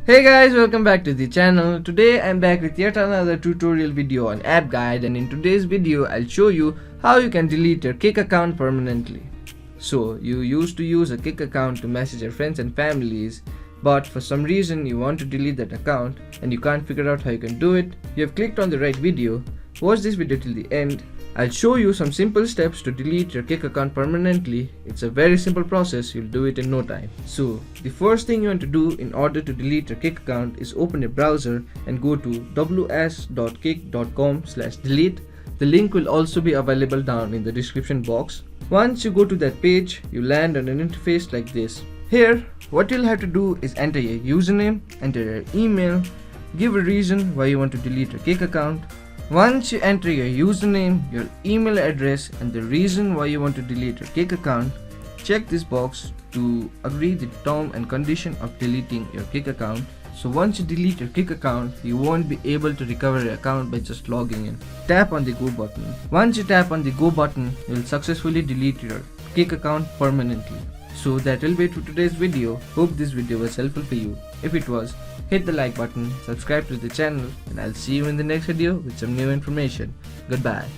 Hey guys, welcome back to the channel. Today I'm back with yet another tutorial video on app guide, and in today's video I'll show you how you can delete your Kik account permanently. So you used to use a Kik account to message your friends and families, but for some reason you want to delete that account and you can't figure out how you can do it. You have clicked on the right video. Watch this video till the end. I'll show you some simple steps to delete your Kik account permanently. It's a very simple process, you'll do it in no time. So, the first thing you want to do in order to delete your Kik account is open your browser and go to ws.kik.com/delete. The link will also be available down in the description box. Once you go to that page, you land on an interface like this. Here, what you'll have to do is enter your username, enter your email, give a reason why you want to delete your Kik account. Once you enter your username, your email address and the reason why you want to delete your Kik account, check this box to agree the term and condition of deleting your Kik account. So once you delete your Kik account, you won't be able to recover your account by just logging in. Tap on the go button. Once you tap on the go button, you'll successfully delete your Kik account permanently. So that will be it for today's video. Hope this video was helpful for you. If it was, hit the like button, subscribe to the channel, and I'll see you in the next video with some new information. Goodbye.